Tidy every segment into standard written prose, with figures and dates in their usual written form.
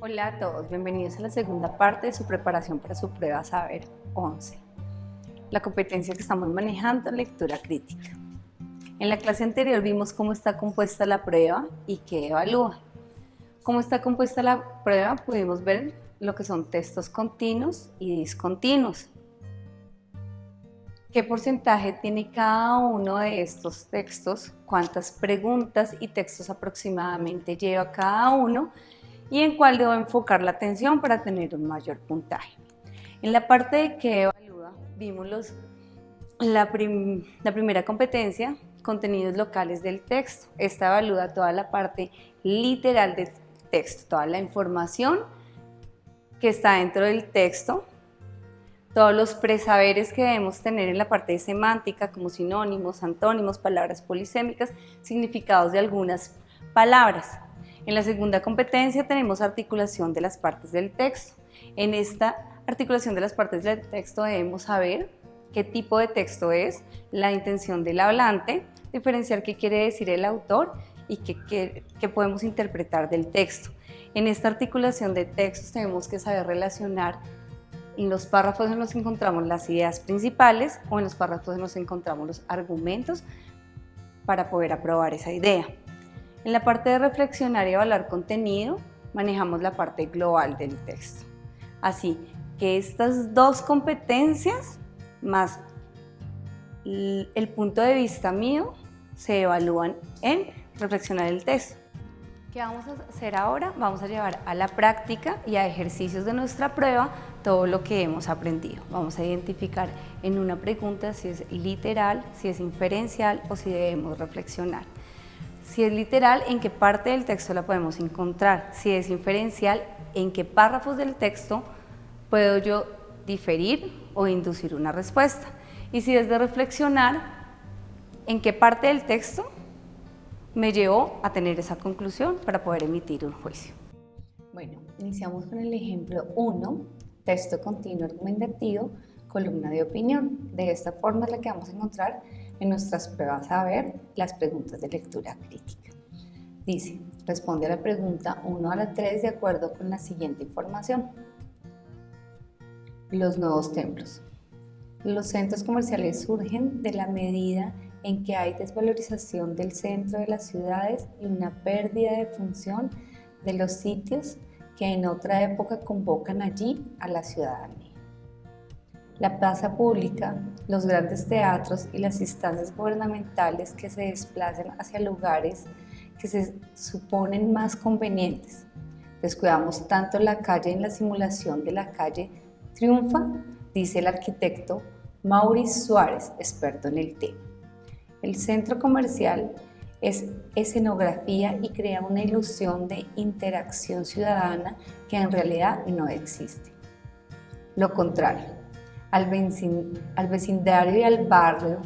Hola a todos, bienvenidos a la segunda parte de su preparación para su prueba Saber 11. La competencia que estamos manejando, lectura crítica. En la clase anterior vimos cómo está compuesta la prueba y qué evalúa. Cómo está compuesta la prueba, pudimos ver lo que son textos continuos y discontinuos. ¿Qué porcentaje tiene cada uno de estos textos? ¿Cuántas preguntas y textos aproximadamente lleva cada uno? ¿Y en cuál debo enfocar la atención para tener un mayor puntaje? En la parte de qué evalúa, vimos la primera competencia, contenidos locales del texto. Esta evalúa toda la parte literal del texto, toda la información que está dentro del texto, todos los presaberes que debemos tener en la parte de semántica, como sinónimos, antónimos, palabras polisémicas, significados de algunas palabras. En la segunda competencia tenemos articulación de las partes del texto. En esta articulación de las partes del texto debemos saber qué tipo de texto es, la intención del hablante, diferenciar qué quiere decir el autor y qué podemos interpretar del texto. En esta articulación de textos tenemos que saber relacionar en los párrafos en los que encontramos las ideas principales o en los párrafos en los que encontramos los argumentos para poder aprobar esa idea. En la parte de reflexionar y evaluar contenido, manejamos la parte global del texto. Así que estas dos competencias, más el punto de vista mío, se evalúan en reflexionar el texto. ¿Qué vamos a hacer ahora? Vamos a llevar a la práctica y a ejercicios de nuestra prueba todo lo que hemos aprendido. Vamos a identificar en una pregunta si es literal, si es inferencial o si debemos reflexionar. Si es literal, ¿en qué parte del texto la podemos encontrar? Si es inferencial, ¿en qué párrafos del texto puedo yo diferir o inducir una respuesta? Y si es de reflexionar, ¿en qué parte del texto me llevó a tener esa conclusión para poder emitir un juicio? Bueno, iniciamos con el ejemplo 1, texto continuo argumentativo, columna de opinión. De esta forma es la que vamos a encontrar en nuestras pruebas a ver las preguntas de lectura crítica. Dice, responde a la pregunta 1 a la 3 de acuerdo con la siguiente información. Los nuevos templos. Los centros comerciales surgen de la medida en que hay desvalorización del centro de las ciudades y una pérdida de función de los sitios que en otra época convocan allí a la ciudadanía. La plaza pública, los grandes teatros y las instancias gubernamentales que se desplazan hacia lugares que se suponen más convenientes. Descuidamos tanto la calle en la simulación de la calle triunfa, dice el arquitecto Maurice Suárez, experto en el tema. El centro comercial es escenografía y crea una ilusión de interacción ciudadana que en realidad no existe. Lo contrario, al vecindario y al barrio,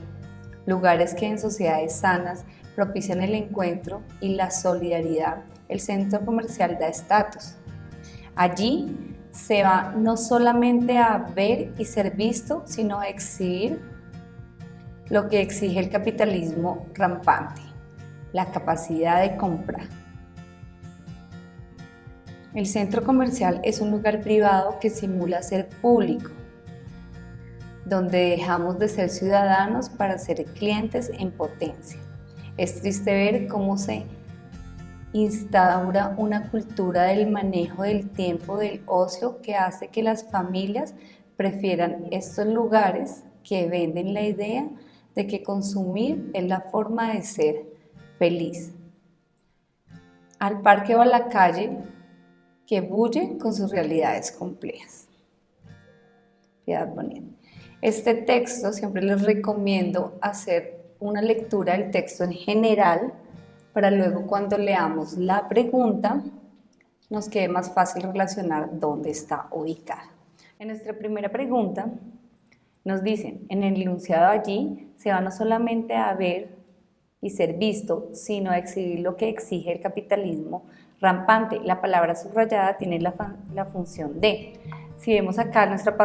lugares que en sociedades sanas propician el encuentro y la solidaridad, el centro comercial da estatus. Allí se va no solamente a ver y ser visto, sino a exhibir lo que exige el capitalismo rampante, la capacidad de compra. El centro comercial es un lugar privado que simula ser público, donde dejamos de ser ciudadanos para ser clientes en potencia. Es triste ver cómo se instaura una cultura del manejo del tiempo del ocio que hace que las familias prefieran estos lugares que venden la idea de que consumir es la forma de ser feliz. Al parque o a la calle que bulle con sus realidades complejas. Piedad Bonita. Este texto siempre les recomiendo hacer una lectura del texto en general para luego cuando leamos la pregunta nos quede más fácil relacionar dónde está ubicada. En nuestra primera pregunta nos dicen, en el enunciado allí se va no solamente a ver y ser visto, sino a exhibir lo que exige el capitalismo rampante. La palabra subrayada tiene la función de. Si vemos acá, nuestra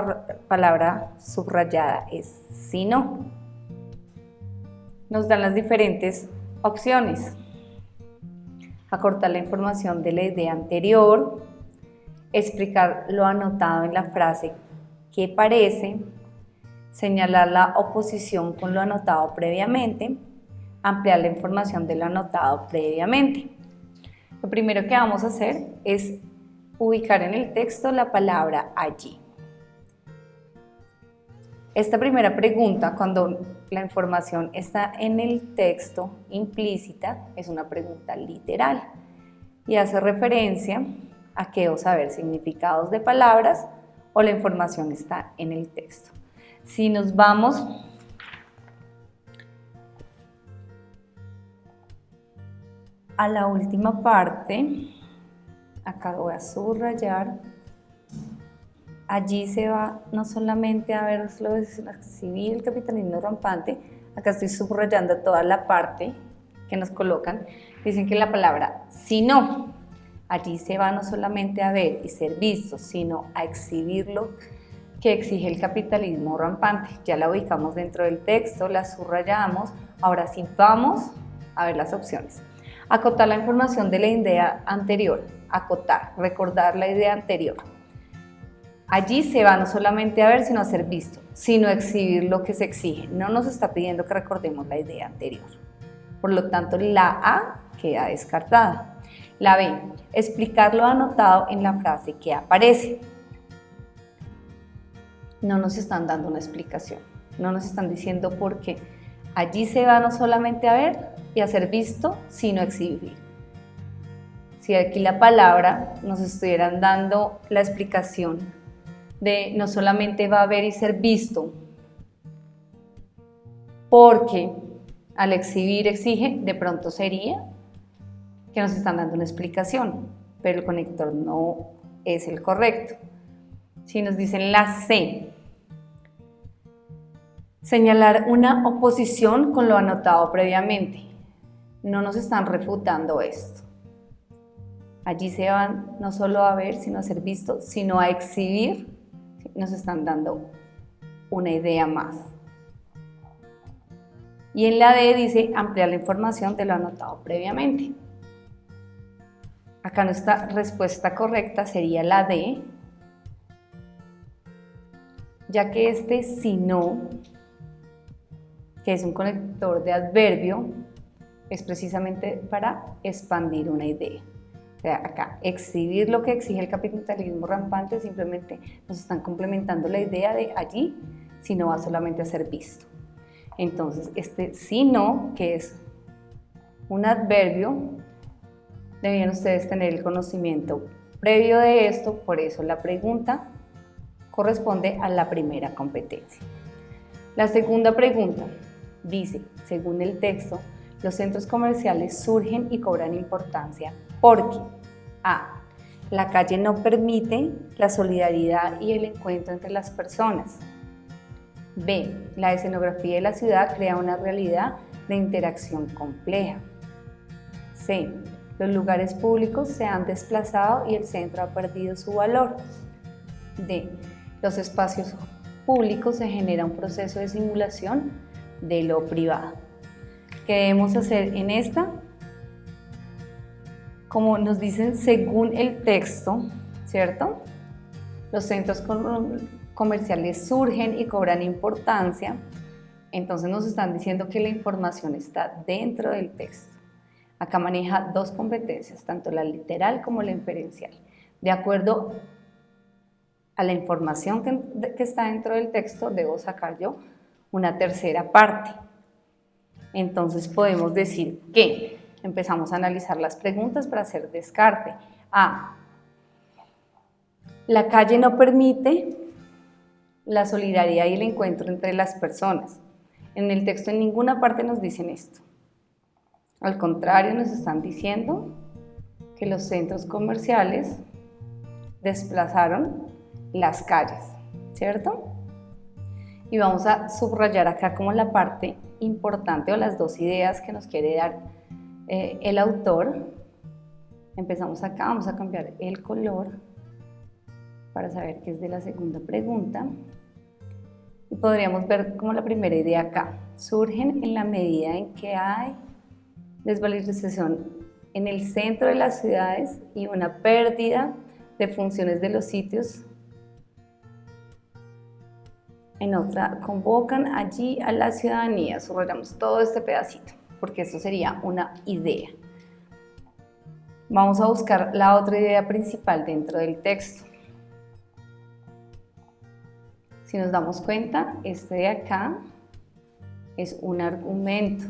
palabra subrayada es sino. Nos dan las diferentes Opciones: acortar la información de la idea anterior, explicar lo anotado en la frase que parece, señalar la oposición con lo anotado previamente, ampliar la información de lo anotado previamente. Lo primero que vamos a hacer es ubicar en el texto la palabra allí. Esta primera pregunta, cuando la información está en el texto implícita, es una pregunta literal y hace referencia a que o saber significados de palabras o la información está en el texto. Si nos vamos a la última parte, acá voy a subrayar, allí se va no solamente a ver lo de exhibir el capitalismo rampante, acá estoy subrayando toda la parte que nos colocan, dicen que la palabra sino, allí se va no solamente a ver y ser visto, sino a exhibir lo que exige el capitalismo rampante. Ya la ubicamos dentro del texto, la subrayamos, ahora sí vamos a ver las opciones. Acotar la información de la idea anterior, acotar, recordar la idea anterior. Allí se va no solamente a ver, sino a ser visto, sino a exhibir lo que se exige. No nos está pidiendo que recordemos la idea anterior. Por lo tanto, la A queda descartada. La B, explicar lo anotado en la frase que aparece. No nos están dando una explicación, no nos están diciendo por qué. Allí se va no solamente a ver y a ser visto, sino a exhibir. Si aquí la palabra nos estuvieran dando la explicación de no solamente va a ver y ser visto, porque al exhibir exige, de pronto sería que nos están dando una explicación, pero el conector no es el correcto. Si nos dicen la C, señalar una oposición con lo anotado previamente, no nos están refutando esto. Allí se van no solo a ver, sino a ser visto, sino a exhibir, nos están dando una idea más. Y en la D dice ampliar la información de lo anotado previamente. Acá nuestra respuesta correcta sería la D, ya que este sino, que es un conector de adverbio, es precisamente para expandir una idea. O sea, acá, exhibir lo que exige el capitalismo rampante, simplemente nos están complementando la idea de allí, si no va solamente a ser visto. Entonces, este sino, que es un adverbio, debían ustedes tener el conocimiento previo de esto, por eso la pregunta corresponde a la primera competencia. La segunda pregunta dice, según el texto, los centros comerciales surgen y cobran importancia porque A. La calle no permite la solidaridad y el encuentro entre las personas. B. La escenografía de la ciudad crea una realidad de interacción compleja. C. Los lugares públicos se han desplazado y el centro ha perdido su valor. D. Los espacios públicos se genera un proceso de simulación de lo privado. ¿Qué debemos hacer en esta? Como nos dicen según el texto, ¿cierto? Los centros comerciales surgen y cobran importancia, entonces nos están diciendo que la información está dentro del texto. Acá maneja dos competencias, tanto la literal como la inferencial. De acuerdo a la información que está dentro del texto, debo sacar yo una tercera parte. Entonces podemos decir que empezamos a analizar las preguntas para hacer descarte. A. La calle no permite la solidaridad y el encuentro entre las personas. En el texto en ninguna parte nos dicen esto. Al contrario, nos están diciendo que los centros comerciales desplazaron las calles, ¿cierto? Y vamos a subrayar acá como la parte importante o las dos ideas que nos quiere dar el autor. Empezamos acá, vamos a cambiar el color para saber que es de la segunda pregunta. Y podríamos ver como la primera idea acá. Surgen en la medida en que hay desvalorización en el centro de las ciudades y una pérdida de funciones de los sitios. En otra, convocan allí a la ciudadanía. Subrayamos todo este pedacito, porque esto sería una idea. Vamos a buscar la otra idea principal dentro del texto. Si nos damos cuenta, este de acá es un argumento.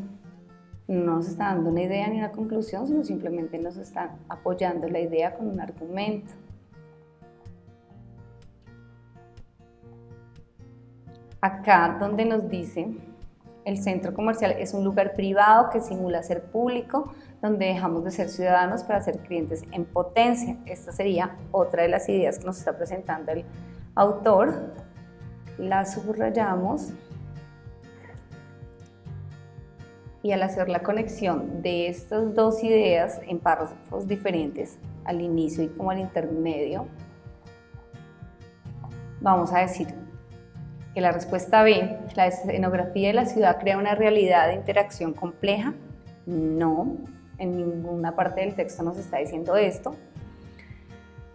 No nos está dando una idea ni una conclusión, sino simplemente nos está apoyando la idea con un argumento. Acá donde nos dice, el centro comercial es un lugar privado que simula ser público, donde dejamos de ser ciudadanos para ser clientes en potencia. Esta sería otra de las ideas que nos está presentando el autor. La subrayamos y al hacer la conexión de estas dos ideas en párrafos diferentes, al inicio y como al intermedio, vamos a decir que la respuesta B, la escenografía de la ciudad crea una realidad de interacción compleja. No, en ninguna parte del texto nos está diciendo esto.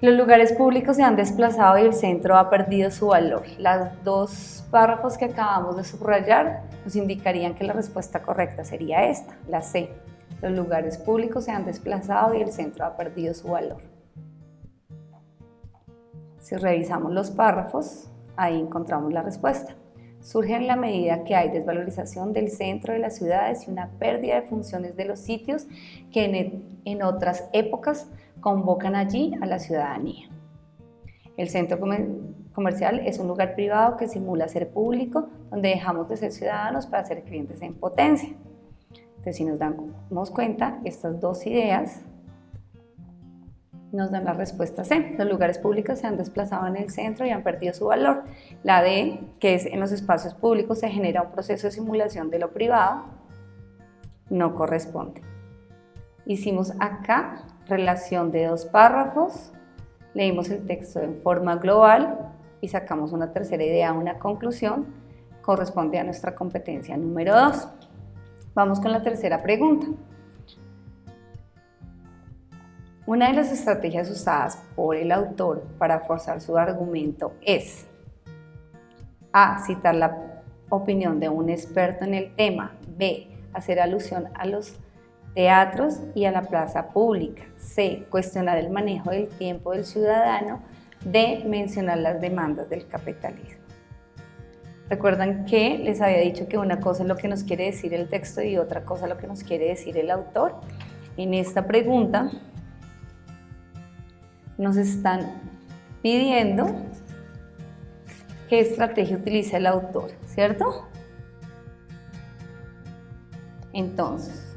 Los lugares públicos se han desplazado y el centro ha perdido su valor. Los dos párrafos que acabamos de subrayar nos indicarían que la respuesta correcta sería esta, la C. Los lugares públicos se han desplazado y el centro ha perdido su valor. Si revisamos los párrafos, ahí encontramos la respuesta. Surge en la medida que hay desvalorización del centro de las ciudades y una pérdida de funciones de los sitios que en otras épocas convocan allí a la ciudadanía. El centro comercial es un lugar privado que simula ser público, donde dejamos de ser ciudadanos para ser clientes en potencia. Entonces, si nos damos cuenta, estas dos ideas nos dan la respuesta C. Los lugares públicos se han desplazado en el centro y han perdido su valor. La D, que es en los espacios públicos se genera un proceso de simulación de lo privado, no corresponde. Hicimos acá relación de dos párrafos, leímos el texto en forma global y sacamos una tercera idea, una conclusión, corresponde a nuestra competencia número 2. Vamos con la tercera pregunta. Una de las estrategias usadas por el autor para forzar su argumento es A. Citar la opinión de un experto en el tema. B. Hacer alusión a los teatros y a la plaza pública. C. Cuestionar el manejo del tiempo del ciudadano. D. Mencionar las demandas del capitalismo. Recuerdan que les había dicho que una cosa es lo que nos quiere decir el texto y otra cosa lo que nos quiere decir el autor. En esta pregunta nos están pidiendo qué estrategia utiliza el autor, ¿cierto? Entonces,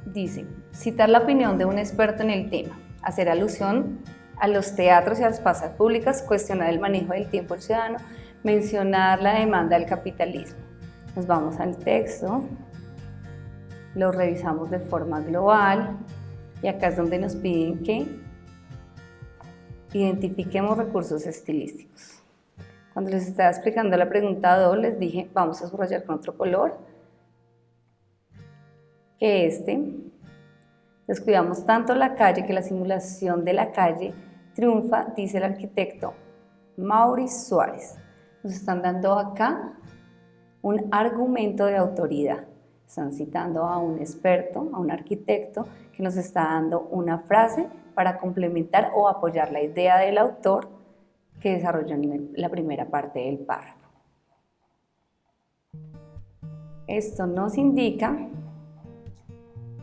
dice, citar la opinión de un experto en el tema, hacer alusión a los teatros y a las plazas públicas, cuestionar el manejo del tiempo del ciudadano, mencionar la demanda del capitalismo. Nos vamos al texto, lo revisamos de forma global y acá es donde nos piden que identifiquemos recursos estilísticos. Cuando les estaba explicando la pregunta 2, les dije, vamos a subrayar con otro color, que descuidamos tanto la calle que la simulación de la calle triunfa, dice el arquitecto Maurice Suárez. Nos están dando acá un argumento de autoridad. Están citando a un experto, a un arquitecto, que nos está dando una frase para complementar o apoyar la idea del autor que desarrolló en la primera parte del párrafo. Esto nos indica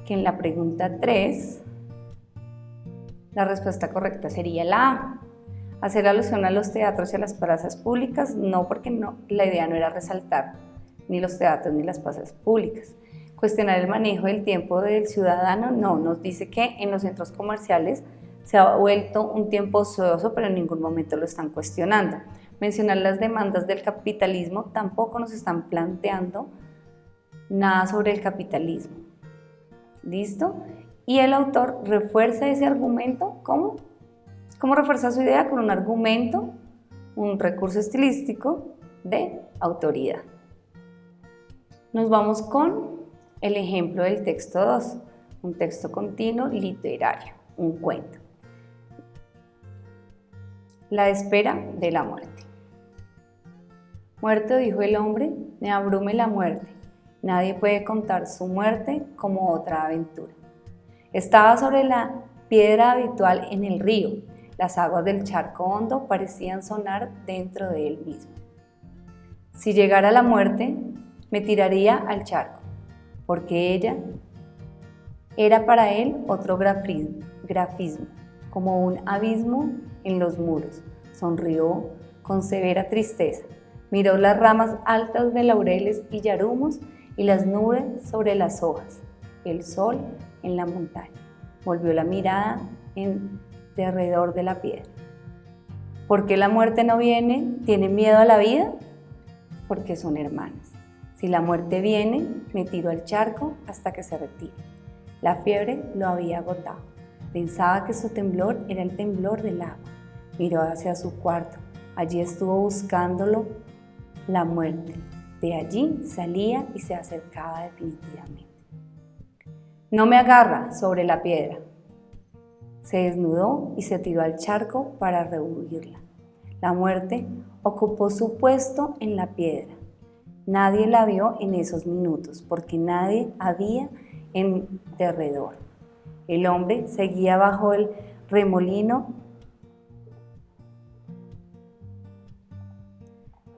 que en la pregunta 3, la respuesta correcta sería la A. Hacer alusión a los teatros y a las plazas públicas, no, porque la idea no era resaltar ni los teatros ni las plazas públicas. Cuestionar el manejo del tiempo del ciudadano, no, nos dice que en los centros comerciales se ha vuelto un tiempo ocioso, pero en ningún momento lo están cuestionando. Mencionar las demandas del capitalismo, tampoco nos están planteando nada sobre el capitalismo. ¿Listo? Y el autor refuerza ese argumento, ¿cómo? ¿Cómo refuerza su idea? Con un argumento, un recurso estilístico de autoridad. Nos vamos con El ejemplo del texto 2, un texto continuo literario, un cuento. La espera de la muerte. Muerto, dijo el hombre, me abrume la muerte. Nadie puede contar su muerte como otra aventura. Estaba sobre la piedra habitual en el río. Las aguas del charco hondo parecían sonar dentro de él mismo. Si llegara la muerte, me tiraría al charco, porque ella era para él otro grafismo, como un abismo en los muros. Sonrió con severa tristeza, miró las ramas altas de laureles y yarumos y las nubes sobre las hojas, el sol en la montaña. Volvió la mirada en derredor de la piedra. ¿Por qué la muerte no viene? ¿Tiene miedo a la vida? Porque son hermanas. Si la muerte viene, me tiro al charco hasta que se retire. La fiebre lo había agotado. Pensaba que su temblor era el temblor del agua. Miró hacia su cuarto. Allí estuvo buscándolo la muerte. De allí salía y se acercaba definitivamente. No me agarra sobre la piedra. Se desnudó y se tiró al charco para rehuirla. La muerte ocupó su puesto en la piedra. Nadie la vio en esos minutos porque nadie había en derredor. El hombre seguía bajo el remolino.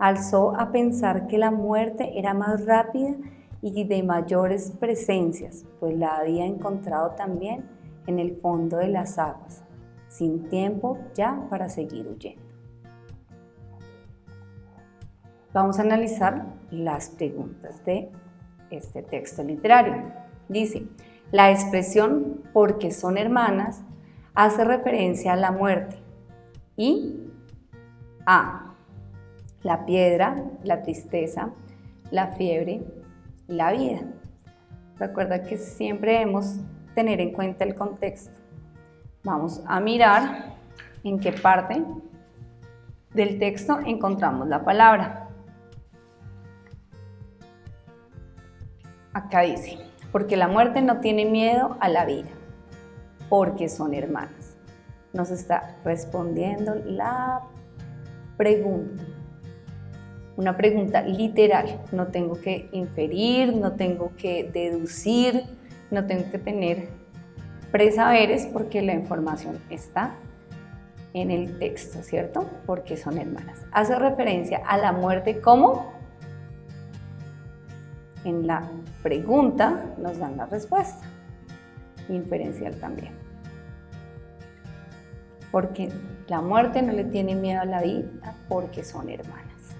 Alzó a pensar que la muerte era más rápida y de mayores presencias, pues la había encontrado también en el fondo de las aguas, sin tiempo ya para seguir huyendo. Vamos a analizar las preguntas de este texto literario. Dice, la expresión porque son hermanas hace referencia a la muerte y a la piedra, la tristeza, la fiebre, la vida. Recuerda que siempre debemos tener en cuenta el contexto. Vamos a mirar en qué parte del texto encontramos la palabra. Acá dice, porque la muerte no tiene miedo a la vida, porque son hermanas. Nos está respondiendo la pregunta. Una pregunta literal. No tengo que inferir, no tengo que deducir, no tengo que tener presaberes porque la información está en el texto, ¿cierto? Porque son hermanas. Hace referencia a la muerte como en la pregunta nos dan la respuesta. Inferencial también. Porque la muerte no le tiene miedo a la vida porque son hermanas.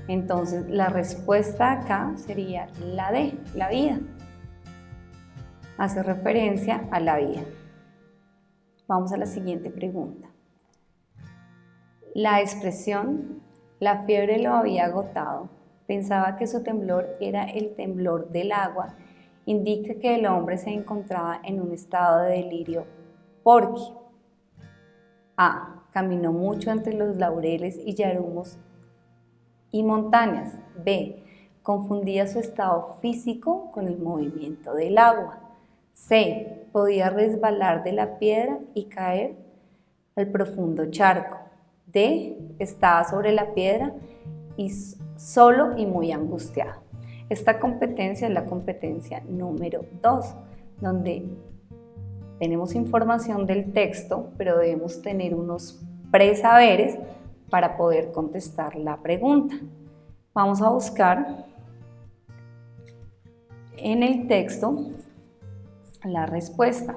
Entonces la respuesta acá sería la de la vida. Hace referencia a la vida. Vamos a la siguiente pregunta. La expresión, la fiebre lo había agotado, pensaba que su temblor era el temblor del agua, indica que el hombre se encontraba en un estado de delirio porque A. Caminó mucho entre los laureles y yarumos y montañas. B. Confundía su estado físico con el movimiento del agua. C. Podía resbalar de la piedra y caer al profundo charco. D. Estaba sobre la piedra y solo y muy angustiado. Esta competencia es la competencia número 2, donde tenemos información del texto, pero debemos tener unos presaberes para poder contestar la pregunta. Vamos a buscar en el texto la respuesta.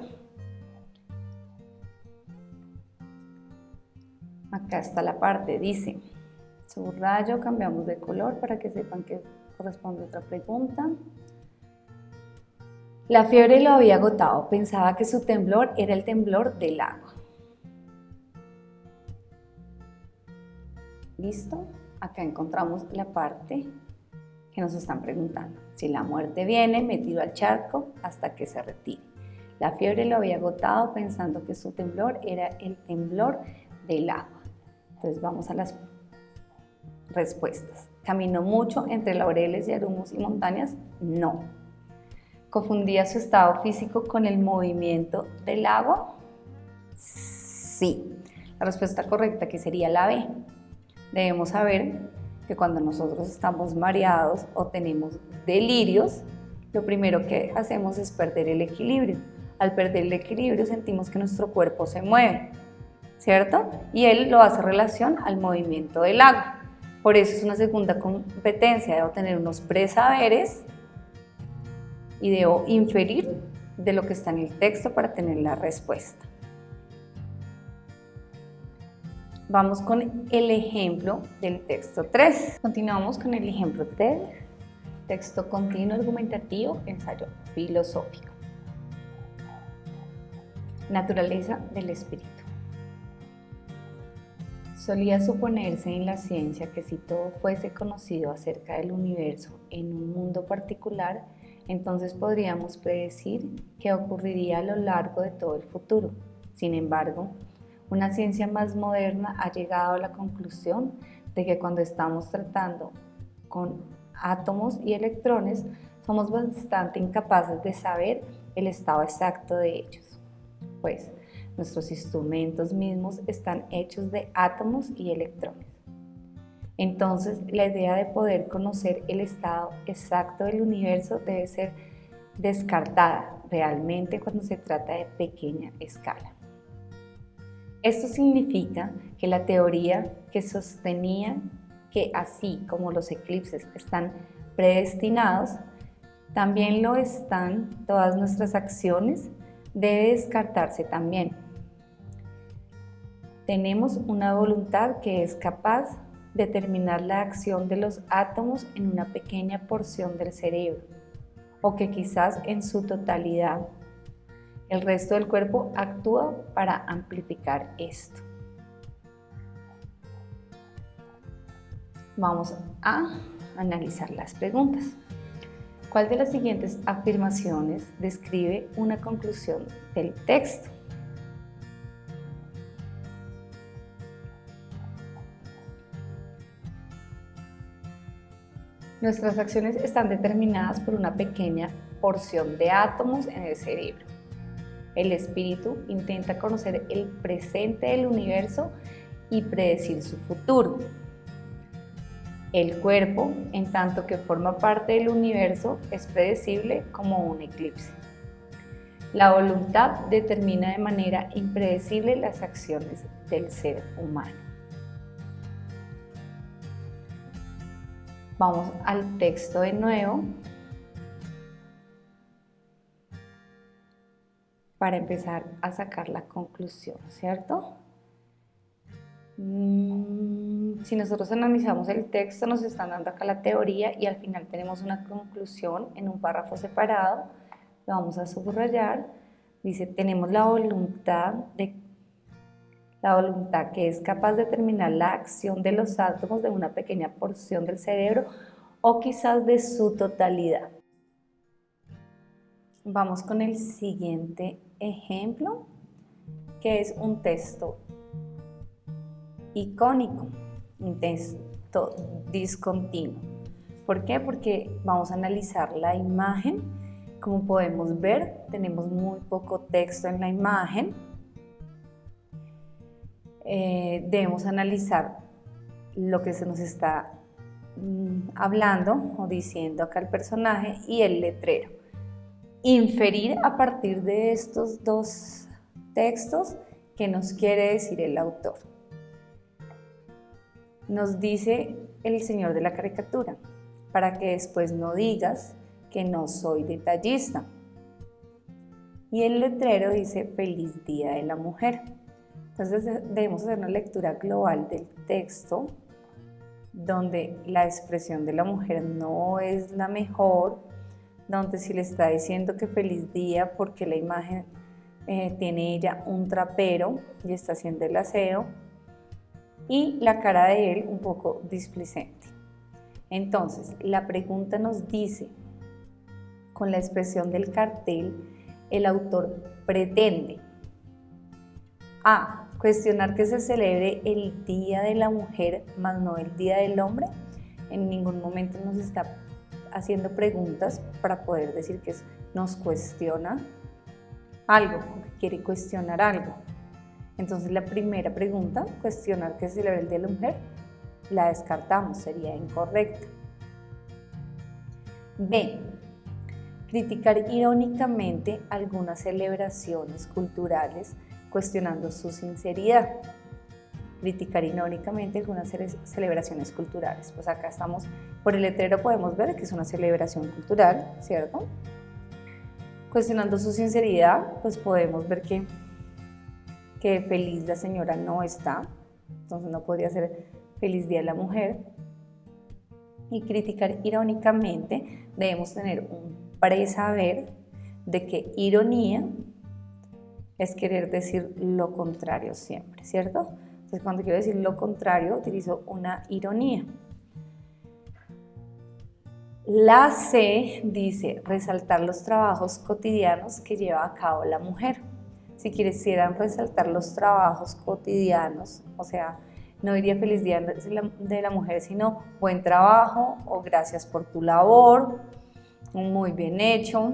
Acá está la parte, dice, subrayo, cambiamos de color para que sepan que corresponde a otra pregunta. La fiebre lo había agotado, pensaba que su temblor era el temblor del agua. ¿Listo? Acá encontramos la parte que nos están preguntando. Si la muerte viene, me tiro al charco hasta que se retire. La fiebre lo había agotado pensando que su temblor era el temblor del agua. Entonces vamos a las respuestas. ¿Caminó mucho entre laureles, yarumos y montañas? No. ¿Confundía su estado físico con el movimiento del agua? Sí. La respuesta correcta, que sería la B. Debemos saber que cuando nosotros estamos mareados o tenemos delirios, lo primero que hacemos es perder el equilibrio. Al perder el equilibrio sentimos que nuestro cuerpo se mueve, ¿cierto? Y él lo hace en relación al movimiento del agua. Por eso es una segunda competencia, debo tener unos presaberes y debo inferir de lo que está en el texto para tener la respuesta. Vamos con el ejemplo del texto 3. Continuamos con el ejemplo 3, texto continuo argumentativo, ensayo filosófico. Naturaleza del espíritu. Solía suponerse en la ciencia que si todo fuese conocido acerca del universo en un mundo particular, entonces podríamos predecir qué ocurriría a lo largo de todo el futuro. Sin embargo, una ciencia más moderna ha llegado a la conclusión de que cuando estamos tratando con átomos y electrones, somos bastante incapaces de saber el estado exacto de ellos, pues nuestros instrumentos mismos están hechos de átomos y electrones. Entonces, la idea de poder conocer el estado exacto del universo debe ser descartada realmente cuando se trata de pequeña escala. Esto significa que la teoría que sostenía que así como los eclipses están predestinados, también lo están todas nuestras acciones, debe descartarse también. Tenemos una voluntad que es capaz de determinar la acción de los átomos en una pequeña porción del cerebro, o que quizás en su totalidad. El resto del cuerpo actúa para amplificar esto. Vamos a analizar las preguntas. ¿Cuál de las siguientes afirmaciones describe una conclusión del texto? Nuestras acciones están determinadas por una pequeña porción de átomos en el cerebro. El espíritu intenta conocer el presente del universo y predecir su futuro. El cuerpo, en tanto que forma parte del universo, es predecible como un eclipse. La voluntad determina de manera impredecible las acciones del ser humano. Vamos al texto de nuevo para empezar a sacar la conclusión, ¿cierto? Si nosotros analizamos el texto, nos están dando acá la teoría y al final tenemos una conclusión en un párrafo separado. Lo vamos a subrayar. Dice, tenemos la voluntad que es capaz de determinar la acción de los átomos de una pequeña porción del cerebro o quizás de su totalidad. Vamos con el siguiente ejemplo, que es un texto icónico, un texto discontinuo. ¿Por qué? Porque vamos a analizar la imagen. Como podemos ver, tenemos muy poco texto en la imagen. Debemos analizar lo que se nos está hablando o diciendo acá el personaje y el letrero. Inferir a partir de estos dos textos qué nos quiere decir el autor. Nos dice el señor de la caricatura, para que después no digas que no soy detallista. Y el letrero dice Feliz Día de la Mujer. Entonces debemos hacer una lectura global del texto, donde la expresión de la mujer no es la mejor, donde si le está diciendo que feliz día porque la imagen tiene ella un trapero y está haciendo el aseo, y la cara de él un poco displicente. Entonces, la pregunta nos dice, con la expresión del cartel, el autor pretende A. Cuestionar que se celebre el Día de la Mujer, más no el Día del Hombre. En ningún momento nos está haciendo preguntas para poder decir que nos cuestiona algo, que quiere cuestionar algo. Entonces la primera pregunta, cuestionar que se celebra el Día de la Mujer, la descartamos, sería incorrecta. B. Criticar irónicamente algunas celebraciones culturales cuestionando su sinceridad. Criticar irónicamente algunas celebraciones culturales. Pues acá estamos, por el letrero podemos ver que es una celebración cultural, ¿cierto? Cuestionando su sinceridad, pues podemos ver que feliz la señora no está, entonces no podría ser feliz Día de la Mujer. Y criticar irónicamente, debemos tener un presaber de que ironía es querer decir lo contrario siempre, ¿cierto? Entonces, cuando quiero decir lo contrario, utilizo una ironía. La C dice resaltar los trabajos cotidianos que lleva a cabo la mujer. Si quisieran resaltar los trabajos cotidianos, o sea, no diría feliz día de la mujer, sino buen trabajo o gracias por tu labor, muy bien hecho,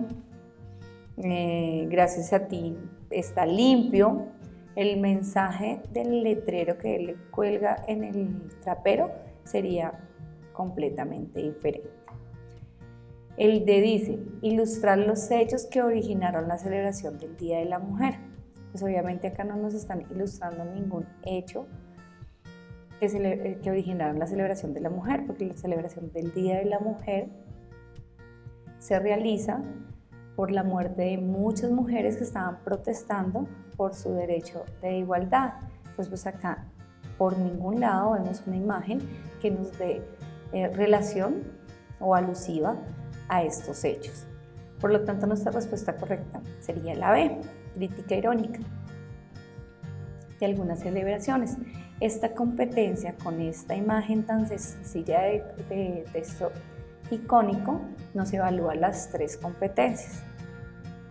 gracias a ti está limpio. El mensaje del letrero que él cuelga en el trapero sería completamente diferente. El D dice, ilustrar los hechos que originaron la celebración del Día de la Mujer. Pues obviamente acá no nos están ilustrando ningún hecho que originaron la celebración de la mujer, porque la celebración del Día de la Mujer se realiza por la muerte de muchas mujeres que estaban protestando por su derecho de igualdad. Entonces, pues acá por ningún lado vemos una imagen que nos dé relación o alusiva a estos hechos. Por lo tanto, nuestra respuesta correcta sería la B, crítica irónica de algunas celebraciones. Esta competencia con esta imagen tan sencilla de texto icónico nos evalúa las tres competencias.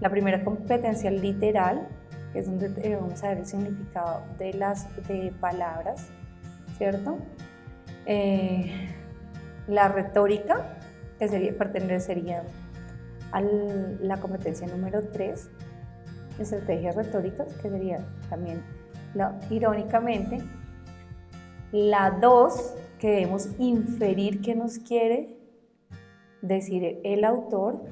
La primera competencia literal, que es donde vamos a ver el significado de palabras, ¿cierto? La retórica, que pertenecería a la competencia número 3, estrategias retóricas, que sería también irónicamente. La 2, que debemos inferir qué nos quiere decir el autor.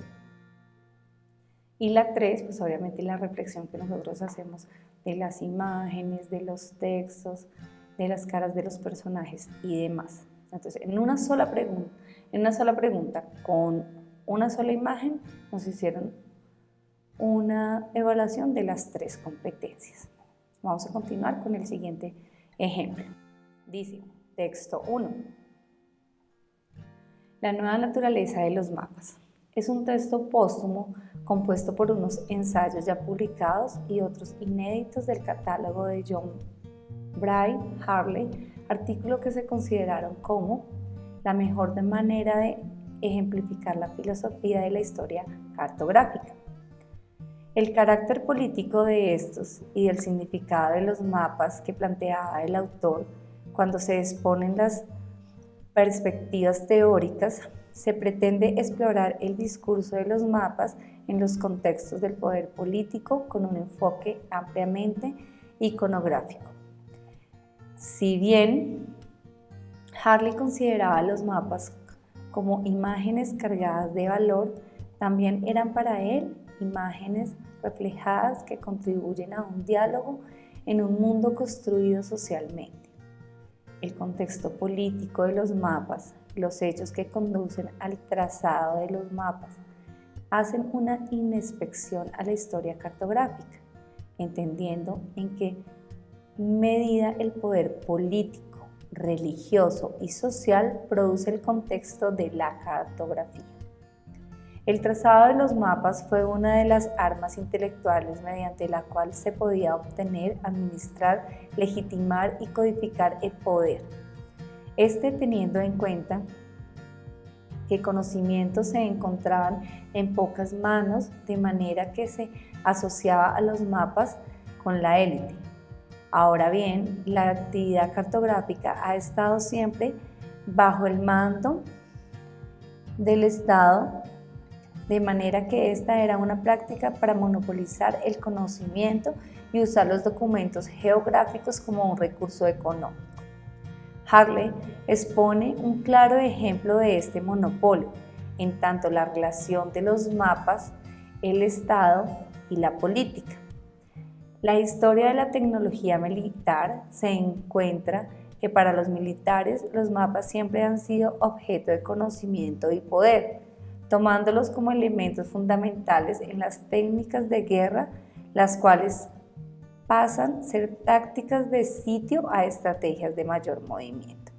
Y la 3, pues obviamente la reflexión que nosotros hacemos de las imágenes, de los textos, de las caras de los personajes y demás. Entonces, en una sola pregunta, con una sola imagen, nos hicieron una evaluación de las tres competencias. Vamos a continuar con el siguiente ejemplo. Dice, texto 1. La nueva naturaleza de los mapas. Es un texto póstumo compuesto por unos ensayos ya publicados y otros inéditos del catálogo de John Bray Harley, artículos que se consideraron como la mejor manera de ejemplificar la filosofía de la historia cartográfica. El carácter político de estos y el significado de los mapas que planteaba el autor cuando se exponen las perspectivas teóricas, se pretende explorar el discurso de los mapas en los contextos del poder político con un enfoque ampliamente iconográfico. Si bien Harley consideraba los mapas como imágenes cargadas de valor, también eran para él imágenes reflejadas que contribuyen a un diálogo en un mundo construido socialmente. El contexto político de los mapas, los hechos que conducen al trazado de los mapas, hacen una inspección a la historia cartográfica, entendiendo en qué medida el poder político, religioso y social produce el contexto de la cartografía. El trazado de los mapas fue una de las armas intelectuales mediante la cual se podía obtener, administrar, legitimar y codificar el poder. Teniendo en cuenta que conocimientos se encontraban en pocas manos, de manera que se asociaba a los mapas con la élite. Ahora bien, la actividad cartográfica ha estado siempre bajo el mando del Estado, de manera que esta era una práctica para monopolizar el conocimiento y usar los documentos geográficos como un recurso económico. Harley expone un claro ejemplo de este monopolio, en tanto la relación de los mapas, el Estado y la política. La historia de la tecnología militar se encuentra que para los militares los mapas siempre han sido objeto de conocimiento y poder, tomándolos como elementos fundamentales en las técnicas de guerra, las cuales pasan a ser tácticas de sitio a estrategias de mayor movimiento.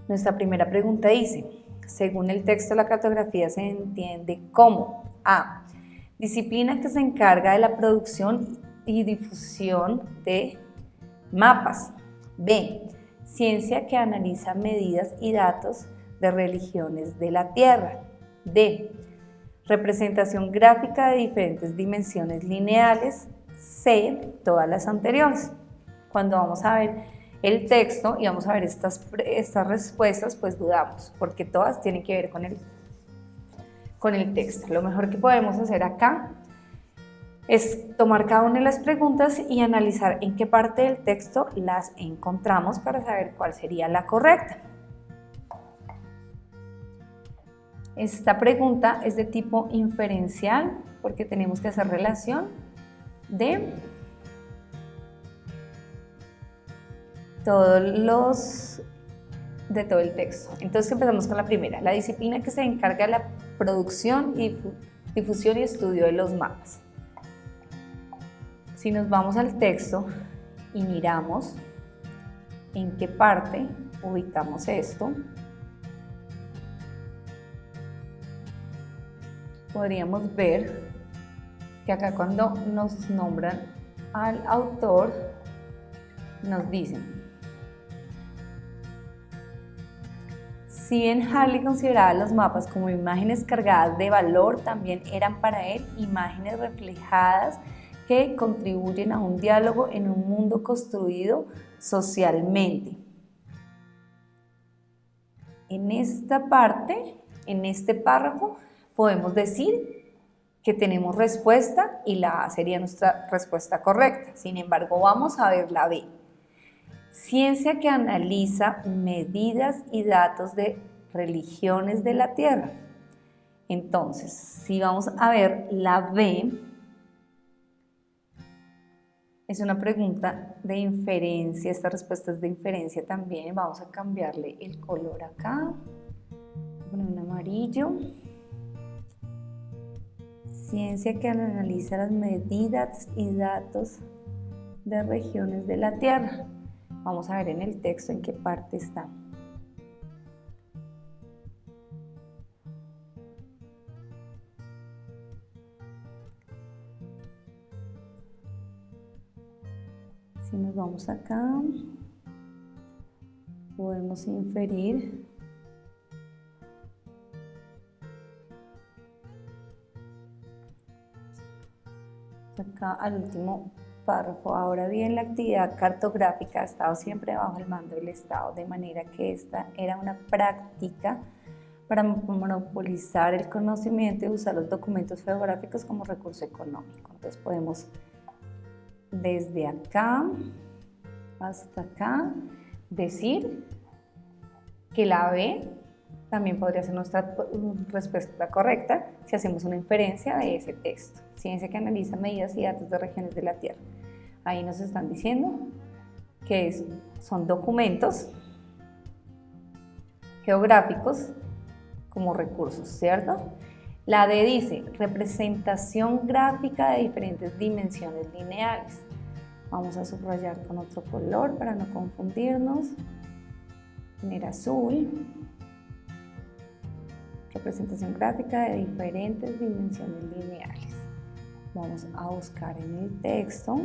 Nuestra primera pregunta dice, según el texto, la cartografía se entiende como A. Disciplina que se encarga de la producción y difusión de mapas. B. Ciencia que analiza medidas y datos de regiones de la Tierra. D. Representación gráfica de diferentes dimensiones lineales. C. Todas las anteriores. Cuando vamos a ver el texto y vamos a ver estas respuestas, pues dudamos, porque todas tienen que ver con el texto. Lo mejor que podemos hacer acá es tomar cada una de las preguntas y analizar en qué parte del texto las encontramos para saber cuál sería la correcta. Esta pregunta es de tipo inferencial porque tenemos que hacer relación de todo el texto. Entonces empezamos con la primera, la disciplina que se encarga de la producción y difusión y estudio de los mapas. Si nos vamos al texto y miramos en qué parte ubicamos esto, podríamos ver que acá cuando nos nombran al autor, nos dicen: si bien Harley consideraba los mapas como imágenes cargadas de valor, también eran para él imágenes reflejadas que contribuyen a un diálogo en un mundo construido socialmente. En esta parte, en este párrafo, podemos decir que tenemos respuesta y la A sería nuestra respuesta correcta. Sin embargo, vamos a ver la B. Ciencia que analiza medidas y datos de religiones de la Tierra. Entonces, si vamos a ver la B, es una pregunta de inferencia. Esta respuesta es de inferencia también. Vamos a cambiarle el color acá. Voy a poner un amarillo. Ciencia que analiza las medidas y datos de regiones de la Tierra. Vamos a ver en el texto en qué parte está. Si nos vamos acá, podemos inferir acá al último párrafo. Ahora bien, la actividad cartográfica ha estado siempre bajo el mando del Estado, de manera que esta era una práctica para monopolizar el conocimiento y usar los documentos geográficos como recurso económico. Entonces podemos desde acá hasta acá decir que la B también podría ser nuestra respuesta correcta si hacemos una inferencia de ese texto. Ciencia que analiza medidas y datos de regiones de la Tierra. Ahí nos están diciendo que son documentos geográficos como recursos, ¿cierto? La D dice representación gráfica de diferentes dimensiones lineales. Vamos a subrayar con otro color para no confundirnos. Poner azul. Representación gráfica de diferentes dimensiones lineales. Vamos a buscar en el texto.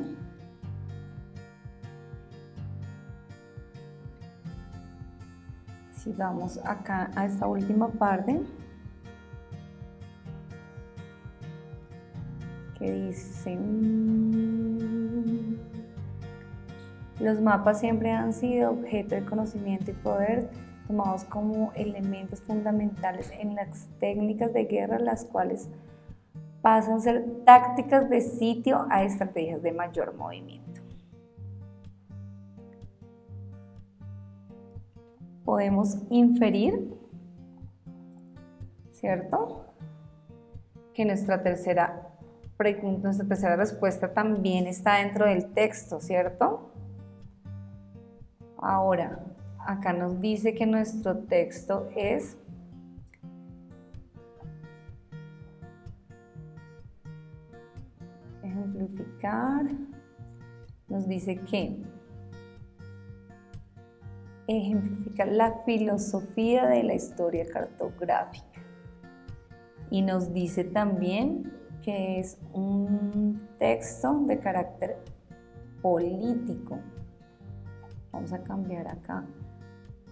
Si vamos acá a esta última parte, que dice: los mapas siempre han sido objeto de conocimiento y poder tomados como elementos fundamentales en las técnicas de guerra, las cuales pasan a ser tácticas de sitio a estrategias de mayor movimiento. Podemos inferir, ¿cierto?, que nuestra tercera respuesta también está dentro del texto, ¿cierto? Ahora, acá nos dice que nuestro texto es ejemplificar, nos dice que ejemplifica la filosofía de la historia cartográfica y nos dice también que es un texto de carácter político. Vamos a cambiar acá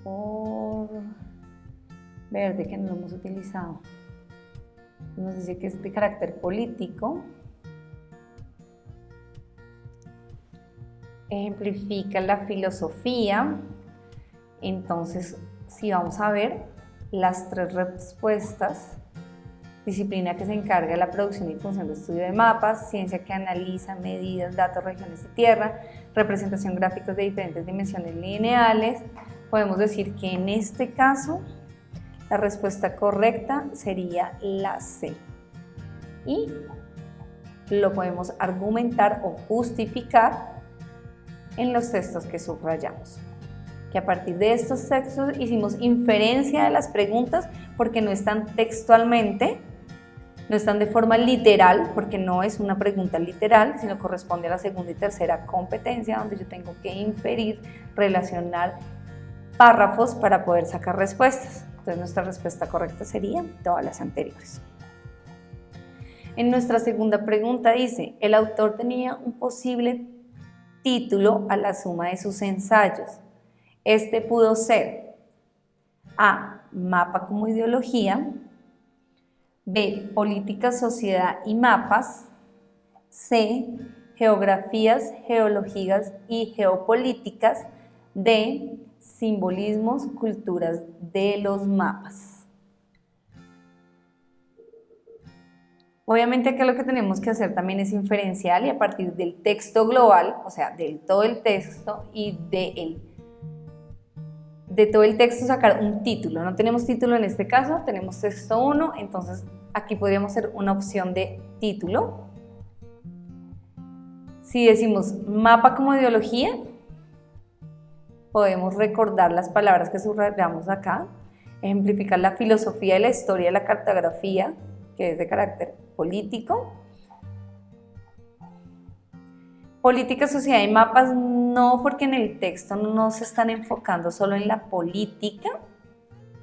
por verde, que no lo hemos utilizado. Nos dice que es de carácter político. Ejemplifica la filosofía. Entonces, si vamos a ver las tres respuestas: disciplina que se encarga de la producción y difusión de estudio de mapas, ciencia que analiza medidas, datos, regiones y tierra, representación gráficos de diferentes dimensiones lineales, podemos decir que en este caso la respuesta correcta sería la C. Y lo podemos argumentar o justificar en los textos que subrayamos. Que a partir de estos textos hicimos inferencia de las preguntas porque no están textualmente, no están de forma literal, porque no es una pregunta literal, sino corresponde a la segunda y tercera competencia, donde yo tengo que inferir, relacionar párrafos para poder sacar respuestas. Entonces nuestra respuesta correcta sería todas las anteriores. En nuestra segunda pregunta dice, el autor tenía un posible título a la suma de sus ensayos. Este pudo ser A. Mapa como ideología, B. Política, sociedad y mapas, C. Geografías, geologías y geopolíticas, D. Simbolismos, culturas de los mapas. Obviamente acá lo que tenemos que hacer también es inferencial y a partir del texto global, o sea, del todo el texto y de todo el texto sacar un título. No tenemos título en este caso, tenemos texto 1, entonces aquí podríamos hacer una opción de título. Si decimos mapa como ideología, podemos recordar las palabras que subrayamos acá, ejemplificar la filosofía y la historia de la cartografía, que es de carácter político. Política, sociedad y mapas no, porque en el texto no se están enfocando solo en la política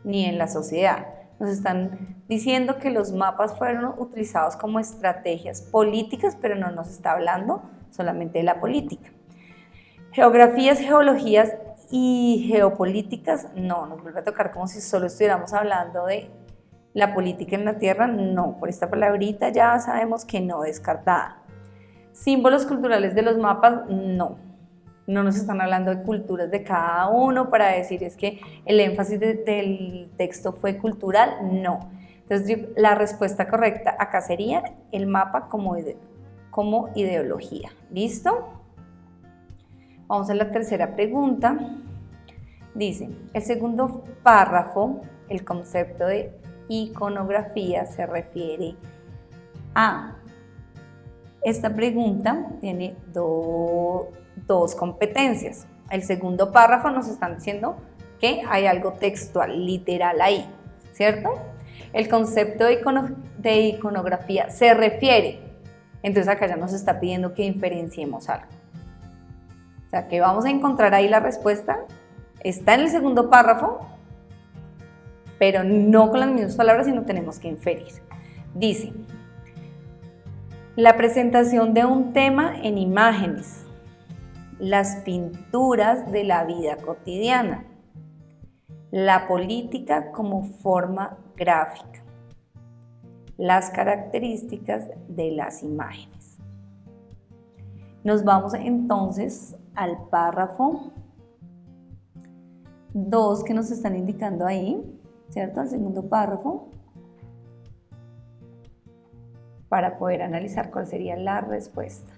ni en la sociedad. Nos están diciendo que los mapas fueron utilizados como estrategias políticas, pero no nos está hablando solamente de la política. Geografías, geologías y geopolíticas, no, nos vuelve a tocar como si solo estuviéramos hablando de la política en la Tierra, no, por esta palabrita ya sabemos que no, descartada. Símbolos culturales de los mapas, no nos están hablando de culturas de cada uno para decir es que el énfasis del texto fue cultural, no. Entonces la respuesta correcta acá sería el mapa como ideología. ¿Listo? Vamos a la tercera pregunta. Dice, el segundo párrafo, el concepto de iconografía se refiere a... Esta pregunta tiene dos competencias. El segundo párrafo nos están diciendo que hay algo textual, literal ahí, ¿cierto? El concepto de iconografía se refiere. Entonces acá ya nos está pidiendo que inferenciemos algo. O sea, que vamos a encontrar ahí la respuesta. Está en el segundo párrafo, pero no con las mismas palabras, sino tenemos que inferir. Dice, la presentación de un tema en imágenes, las pinturas de la vida cotidiana, la política como forma gráfica, las características de las imágenes. Nos vamos entonces al párrafo 2 que nos están indicando ahí, ¿cierto? El segundo párrafo, para poder analizar cuál sería la respuesta.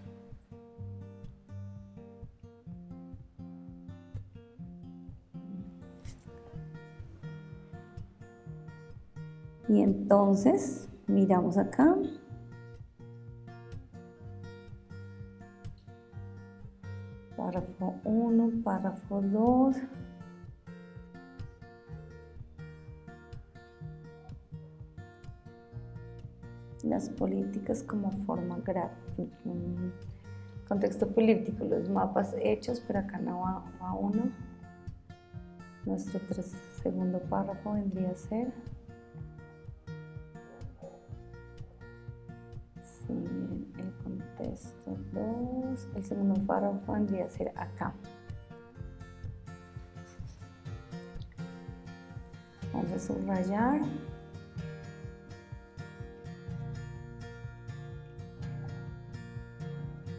Y entonces miramos acá. Párrafo 1, párrafo 2. Las políticas como forma gráfica. Contexto político, los mapas hechos, pero acá no va uno. Nuestro segundo párrafo vendría a ser. Sí, el contexto 2. El segundo párrafo vendría a ser acá. Vamos a subrayar.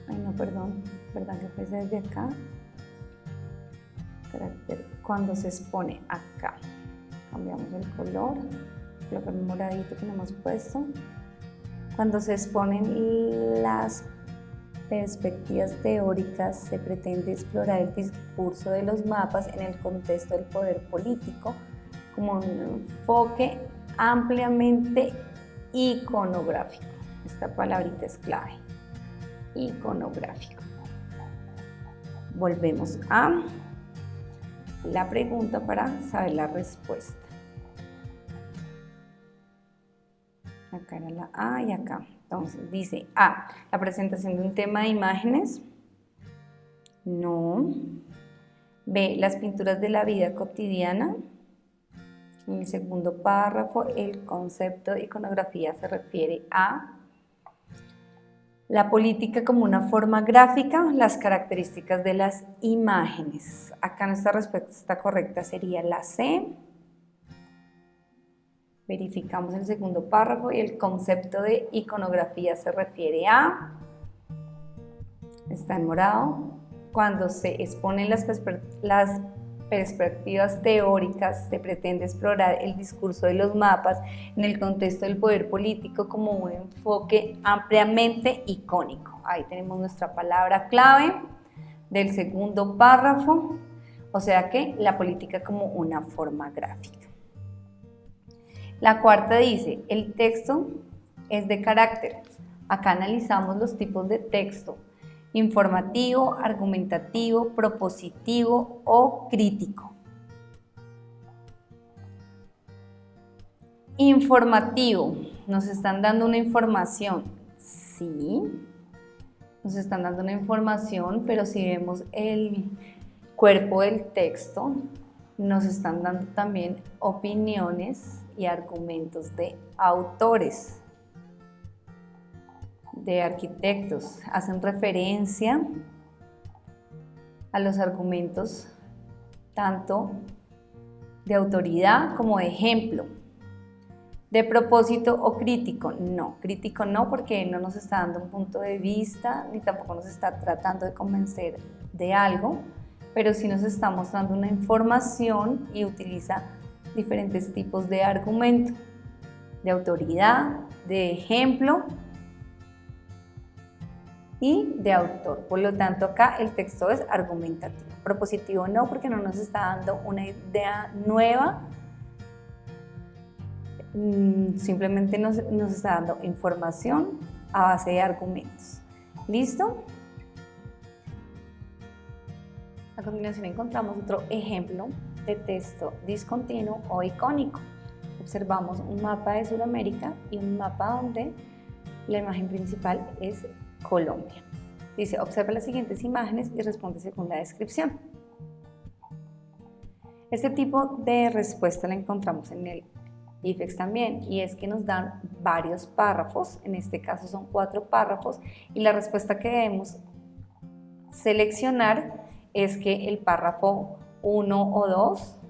Ay, no, perdón que empecé desde acá. Carácter, cuando se expone acá. Cambiamos el color, el moradito que no hemos puesto. Cuando se exponen las perspectivas teóricas, se pretende explorar el discurso de los mapas en el contexto del poder político como un enfoque ampliamente iconográfico. Esta palabrita es clave. Iconográfico. Volvemos a la pregunta para saber la respuesta. Acá era la A y acá. Entonces dice A, la presentación de un tema de imágenes. No. B, las pinturas de la vida cotidiana. En el segundo párrafo, el concepto de iconografía se refiere a la política como una forma gráfica, las características de las imágenes. Acá nuestra respuesta correcta sería la C. Verificamos el segundo párrafo y el concepto de iconografía se refiere a, está en morado, cuando se exponen las perspectivas teóricas, se pretende explorar el discurso de los mapas en el contexto del poder político como un enfoque ampliamente icónico. Ahí tenemos nuestra palabra clave del segundo párrafo, o sea que la política como una forma gráfica. La cuarta dice, el texto es de carácter. Acá analizamos los tipos de texto: informativo, argumentativo, propositivo o crítico. Informativo, nos están dando una información. Sí, nos están dando una información, pero si vemos el cuerpo del texto, nos están dando también opiniones y argumentos de autores, de arquitectos. Hacen referencia a los argumentos tanto de autoridad como de ejemplo. De propósito o crítico, no, porque no nos está dando un punto de vista ni tampoco nos está tratando de convencer de algo, pero sí nos está mostrando una información y utiliza diferentes tipos de argumento, de autoridad, de ejemplo y de autor. Por lo tanto, acá el texto es argumentativo. Propositivo no, porque no nos está dando una idea nueva, simplemente nos está dando información a base de argumentos. ¿Listo? A continuación encontramos otro ejemplo de texto discontinuo o icónico. Observamos un mapa de Sudamérica y un mapa donde la imagen principal es Colombia. Dice, observa las siguientes imágenes y responde según la descripción. Este tipo de respuesta la encontramos en el IFEX también, y es que nos dan varios párrafos, en este caso son 4 párrafos, y la respuesta que debemos seleccionar es que el párrafo 1 o 2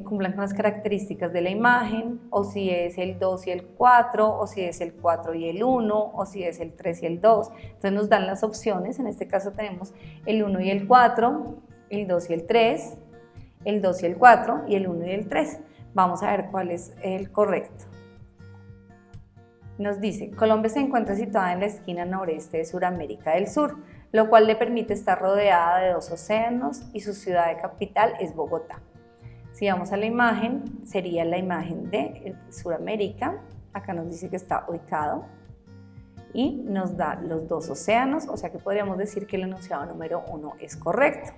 cumplan con las características de la imagen, o si es el 2 y el 4, o si es el 4 y el 1, o si es el 3 y el 2. Entonces nos dan las opciones, en este caso tenemos el 1 y el 4, el 2 y el 3, el 2 y el 4 y el 1 y el 3. Vamos a ver cuál es el correcto. Nos dice, Colombia se encuentra situada en la esquina noreste de Sudamérica del Sur, lo cual le permite estar rodeada de 2 océanos y su ciudad de capital es Bogotá. Si vamos a la imagen, sería la imagen de Sudamérica. Acá nos dice que está ubicado y nos da los 2 océanos, o sea que podríamos decir que el enunciado número 1 es correcto.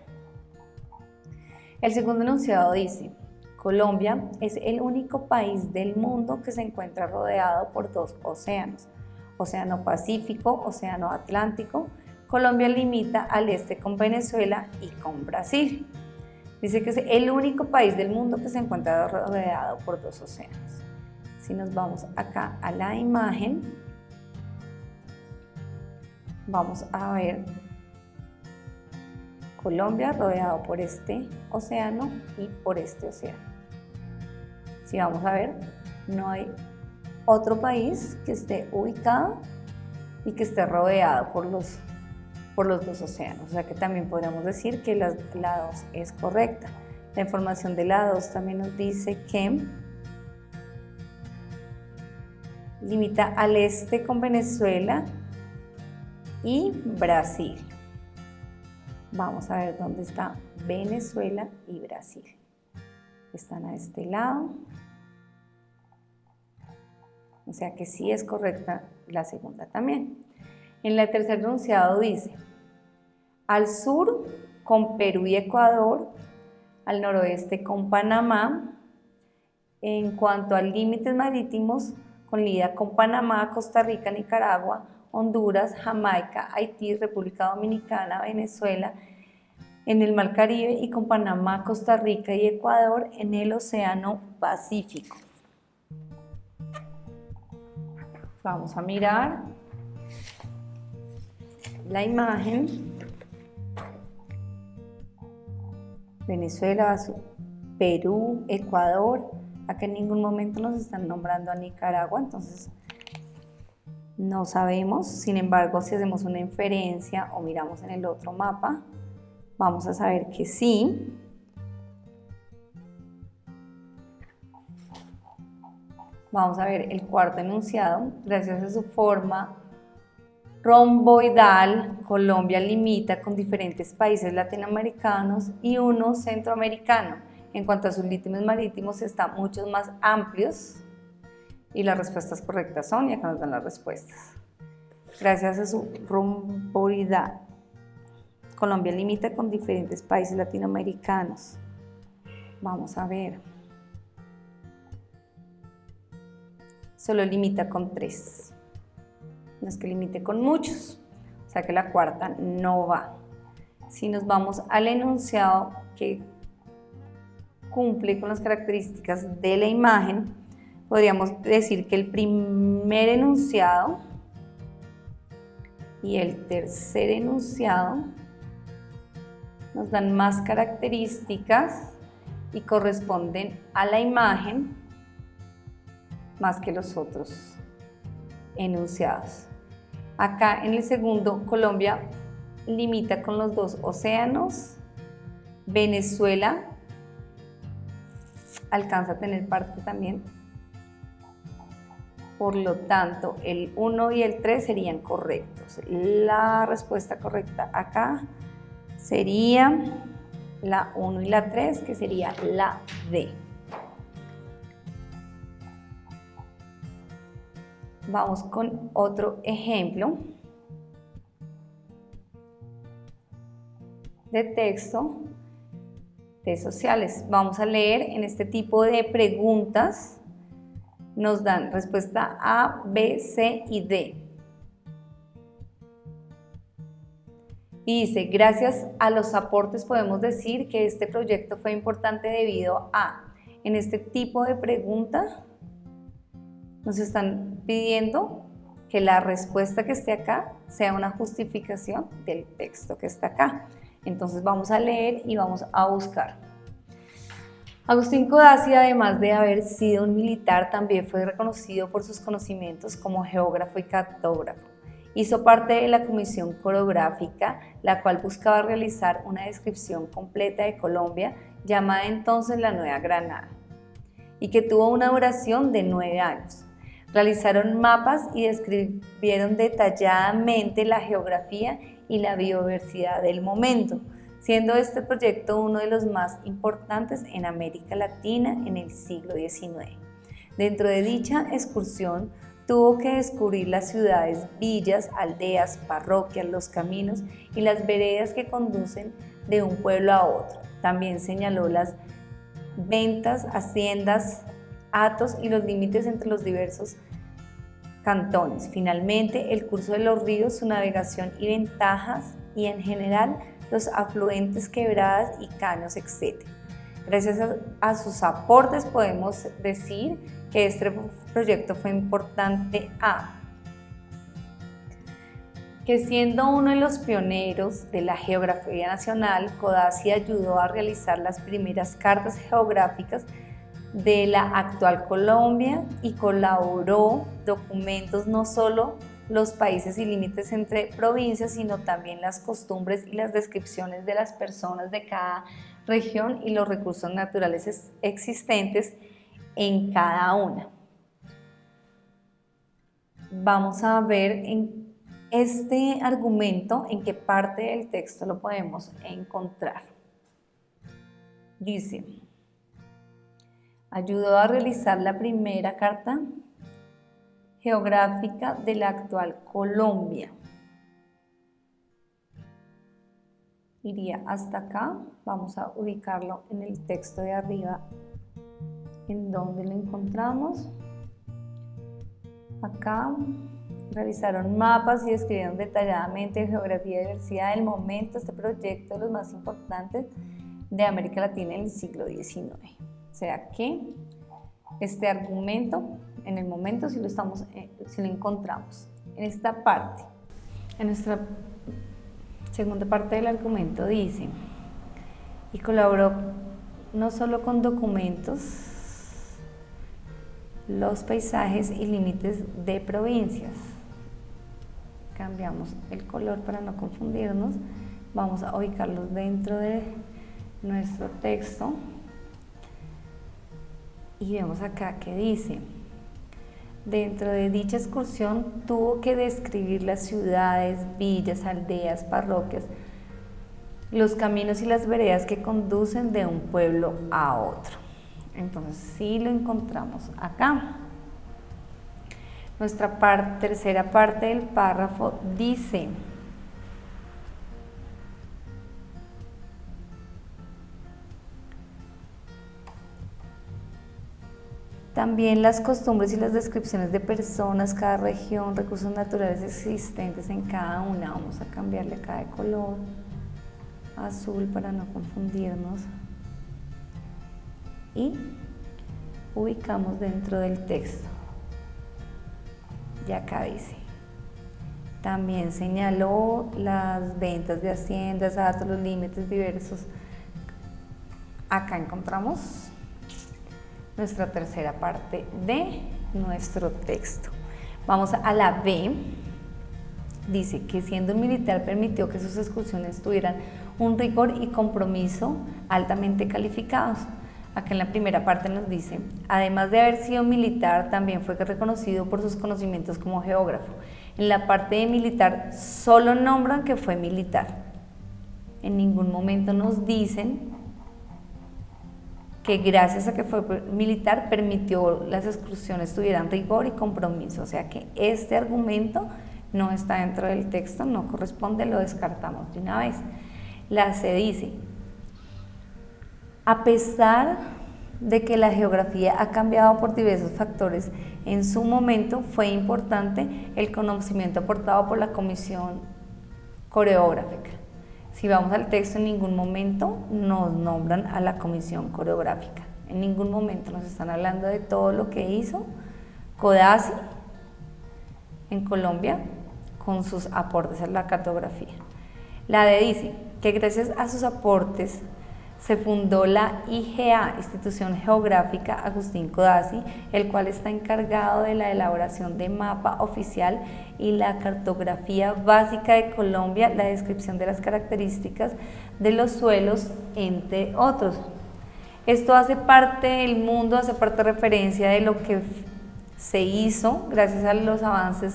El segundo enunciado dice, Colombia es el único país del mundo que se encuentra rodeado por 2 océanos, Océano Pacífico, Océano Atlántico. Colombia limita al este con Venezuela y con Brasil. Dice que es el único país del mundo que se encuentra rodeado por 2 océanos. Si nos vamos acá a la imagen, vamos a ver Colombia rodeado por este océano y por este océano. Si vamos a ver, no hay otro país que esté ubicado y que esté rodeado por los 2 océanos. O sea que también podríamos decir que la 2 es correcta. La información de la 2 también nos dice que limita al este con Venezuela y Brasil. Vamos a ver dónde está Venezuela y Brasil. Están a este lado. O sea que sí es correcta la segunda también. En el tercer enunciado dice, al sur con Perú y Ecuador, al noroeste con Panamá, en cuanto a límites marítimos, colida con Panamá, Costa Rica, Nicaragua, Honduras, Jamaica, Haití, República Dominicana, Venezuela, en el Mar Caribe y con Panamá, Costa Rica y Ecuador en el Océano Pacífico. Vamos a mirar la imagen. Venezuela, Perú, Ecuador. Acá en ningún momento nos están nombrando a Nicaragua, entonces no sabemos. Sin embargo, si hacemos una inferencia o miramos en el otro mapa, vamos a saber que sí. Vamos a ver el cuarto enunciado. Gracias a su forma romboidal, Colombia limita con diferentes países latinoamericanos y uno centroamericano. En cuanto a sus límites marítimos, están muchos más amplios. Y las respuestas correctas son, y acá nos dan las respuestas. Gracias a su romboidal, Colombia limita con diferentes países latinoamericanos. Vamos a ver. Solo limita con 3. No es que limite con muchos. O sea que la cuarta no va. Si nos vamos al enunciado que cumple con las características de la imagen, podríamos decir que el primer enunciado y el tercer enunciado nos dan más características y corresponden a la imagen más que los otros enunciados. Acá en el segundo, Colombia limita con los 2 océanos, Venezuela alcanza a tener parte también, por lo tanto el 1 y el 3 serían correctos. La respuesta correcta acá sería la 1 y la 3, que sería la D. Vamos con otro ejemplo de texto de sociales. Vamos a leer en este tipo de preguntas. Nos dan respuesta A, B, C y D. Y dice, gracias a los aportes podemos decir que este proyecto fue importante debido a, en este tipo de pregunta, nos están pidiendo que la respuesta que esté acá sea una justificación del texto que está acá. Entonces vamos a leer y vamos a buscar. Agustín Codazzi, además de haber sido un militar, también fue reconocido por sus conocimientos como geógrafo y cartógrafo, Hizo parte de la comisión coreográfica, la cual buscaba realizar una descripción completa de Colombia, llamada entonces la Nueva Granada, y que tuvo una duración de 9 años. Realizaron mapas y describieron detalladamente la geografía y la biodiversidad del momento, siendo este proyecto uno de los más importantes en América Latina en el siglo XIX. Dentro de dicha excursión, tuvo que descubrir las ciudades, villas, aldeas, parroquias, los caminos y las veredas que conducen de un pueblo a otro. También señaló las ventas, haciendas, hatos y los límites entre los diversos cantones. Finalmente, el curso de los ríos, su navegación y ventajas, y en general los afluentes, quebradas y caños, etc. Gracias a sus aportes podemos decir que este proyecto fue importante que siendo uno de los pioneros de la geografía nacional, Codazzi ayudó a realizar las primeras cartas geográficas de la actual Colombia y colaboró documentos no solo los países y límites entre provincias, sino también las costumbres y las descripciones de las personas de cada región y los recursos naturales existentes en cada una. Vamos a ver en este argumento en qué parte del texto lo podemos encontrar. Dice: ayudó a realizar la primera carta geográfica de la actual Colombia. Iría hasta acá, vamos a ubicarlo en el texto de arriba, en donde lo encontramos. Acá realizaron mapas y describieron detalladamente geografía y diversidad del momento. Este proyecto es de los más importantes de América Latina en el siglo XIX. O sea que este argumento, en el momento, si lo encontramos en esta parte, en nuestra segunda parte del argumento dice: y colaboró no solo con documentos, los paisajes y límites de provincias. Cambiamos el color para no confundirnos. Vamos a ubicarlos dentro de nuestro texto. Y vemos acá que dice: dentro de dicha excursión tuvo que describir las ciudades, villas, aldeas, parroquias, los caminos y las veredas que conducen de un pueblo a otro. Entonces sí lo encontramos acá. Nuestra tercera parte del párrafo dice: también las costumbres y las descripciones de personas, cada región, recursos naturales existentes en cada una. Vamos a cambiarle acá de color azul para no confundirnos. Y ubicamos dentro del texto. Y acá dice: también señaló las ventas de haciendas, datos, los límites diversos. Acá encontramos nuestra tercera parte de nuestro texto. Vamos a la B. Dice que siendo un militar permitió que sus excursiones tuvieran un rigor y compromiso altamente calificados. Acá en la primera parte nos dice: además de haber sido militar, también fue reconocido por sus conocimientos como geógrafo. En la parte de militar solo nombran que fue militar. En ningún momento nos dicen que gracias a que fue militar permitió las excursiones tuvieran rigor y compromiso. O sea que este argumento no está dentro del texto, no corresponde, lo descartamos de una vez. La C dice: a pesar de que la geografía ha cambiado por diversos factores, en su momento fue importante el conocimiento aportado por la comisión coreográfica. Si vamos al texto, en ningún momento nos nombran a la comisión coreográfica. En ningún momento nos están hablando de todo lo que hizo Codazzi en Colombia con sus aportes a la cartografía. La D dice que gracias a sus aportes Se fundó la IGA, Institución Geográfica Agustín Codazzi, el cual está encargado de la elaboración de mapa oficial y la cartografía básica de Colombia, la descripción de las características de los suelos, entre otros. Esto hace parte del mundo, hace parte de referencia de lo que se hizo gracias a los avances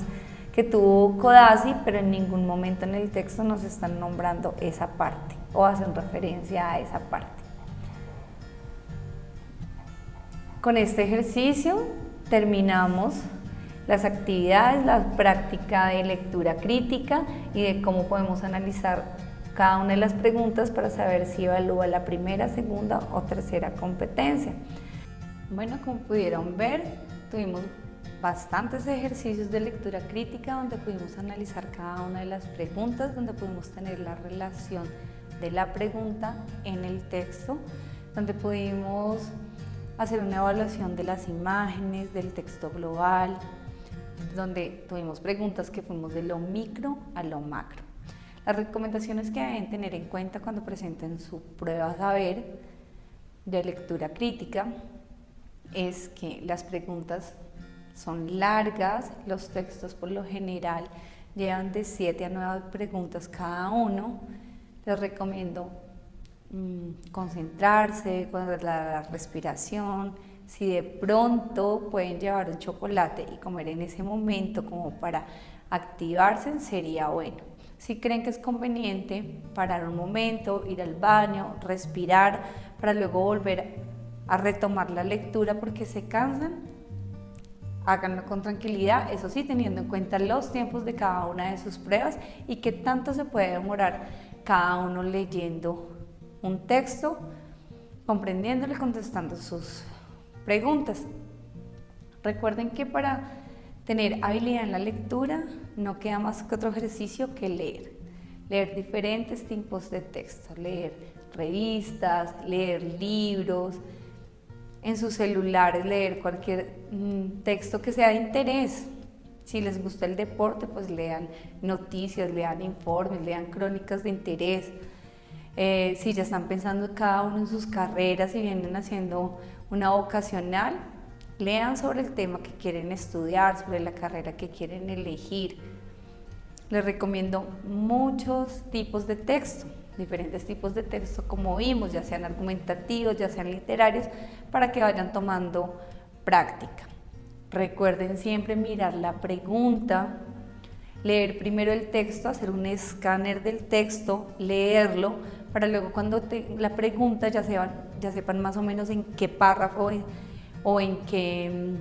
que tuvo Codazzi, pero en ningún momento en el texto nos están nombrando esa parte o hacen referencia a esa parte. Con este ejercicio terminamos las actividades, la práctica de lectura crítica y de cómo podemos analizar cada una de las preguntas para saber si evalúa la primera, segunda o tercera competencia. Bueno, como pudieron ver, tuvimos bastantes ejercicios de lectura crítica donde pudimos analizar cada una de las preguntas, donde pudimos tener la relación de la pregunta en el texto, donde pudimos hacer una evaluación de las imágenes, del texto global, donde tuvimos preguntas que fuimos de lo micro a lo macro. Las recomendaciones que deben tener en cuenta cuando presenten su prueba saber de lectura crítica es que las preguntas son largas, los textos por lo general llevan de 7 a 9 preguntas cada uno. Les recomiendo concentrarse, controlar la respiración. Si de pronto pueden llevar un chocolate y comer en ese momento como para activarse, sería bueno. Si creen que es conveniente parar un momento, ir al baño, respirar, para luego volver a retomar la lectura porque se cansan, háganlo con tranquilidad, eso sí, teniendo en cuenta los tiempos de cada una de sus pruebas y qué tanto se puede demorar cada uno leyendo un texto, comprendiéndolo y contestando sus preguntas. Recuerden que para tener habilidad en la lectura no queda más que otro ejercicio que leer diferentes tipos de textos, leer revistas, leer libros, en sus celulares leer cualquier texto que sea de interés. Si les gusta el deporte, pues lean noticias, lean informes, lean crónicas de interés. Si ya están pensando cada uno en sus carreras y vienen haciendo una vocacional, lean sobre el tema que quieren estudiar, sobre la carrera que quieren elegir. Les recomiendo muchos tipos de texto, diferentes tipos de texto como vimos, ya sean argumentativos, ya sean literarios, para que vayan tomando práctica. Recuerden siempre mirar la pregunta, leer primero el texto, hacer un escáner del texto, leerlo, para luego cuando la pregunta ya sepan más o menos en qué párrafo o en qué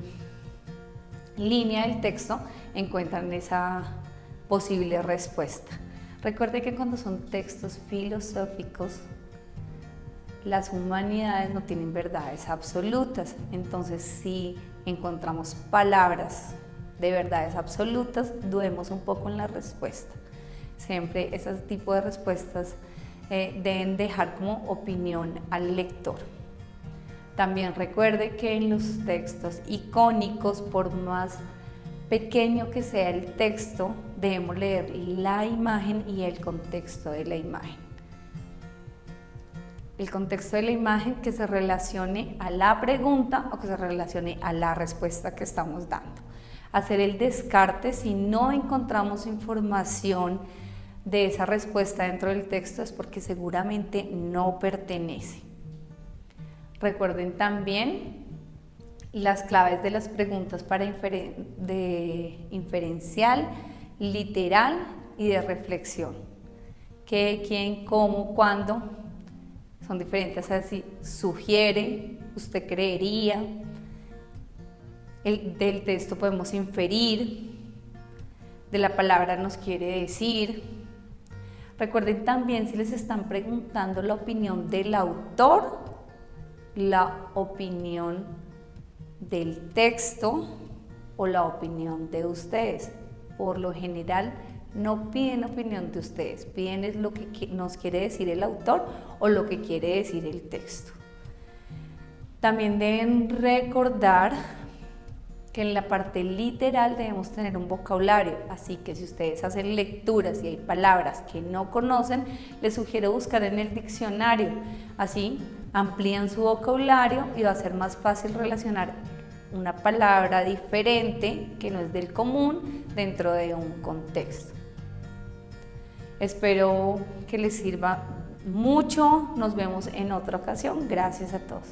línea del texto encuentran esa posible respuesta. Recuerde que cuando son textos filosóficos, las humanidades no tienen verdades absolutas, entonces si encontramos palabras de verdades absolutas, dudemos un poco en la respuesta. Siempre ese tipo de respuestas deben dejar como opinión al lector. También recuerde que en los textos icónicos, por más pequeño que sea el texto, debemos leer la imagen y el contexto de la imagen. El contexto de la imagen que se relacione a la pregunta o que se relacione a la respuesta que estamos dando. Hacer el descarte si no encontramos información de esa respuesta dentro del texto es porque seguramente no pertenece. Recuerden también las claves de las preguntas para de inferencial, literal y de reflexión. ¿Qué, quién, cómo, cuándo? Son diferentes, así sugiere, usted creería. Del texto podemos inferir, de la palabra nos quiere decir. Recuerden también si les están preguntando la opinión del autor, la opinión del texto o la opinión de ustedes. Por lo general no piden opinión de ustedes, piden es lo que nos quiere decir el autor o lo que quiere decir el texto. También deben recordar que en la parte literal debemos tener un vocabulario, así que si ustedes hacen lecturas y hay palabras que no conocen, les sugiero buscar en el diccionario, así amplían su vocabulario y va a ser más fácil relacionar una palabra diferente que no es del común dentro de un contexto. Espero que les sirva mucho, nos vemos en otra ocasión, gracias a todos.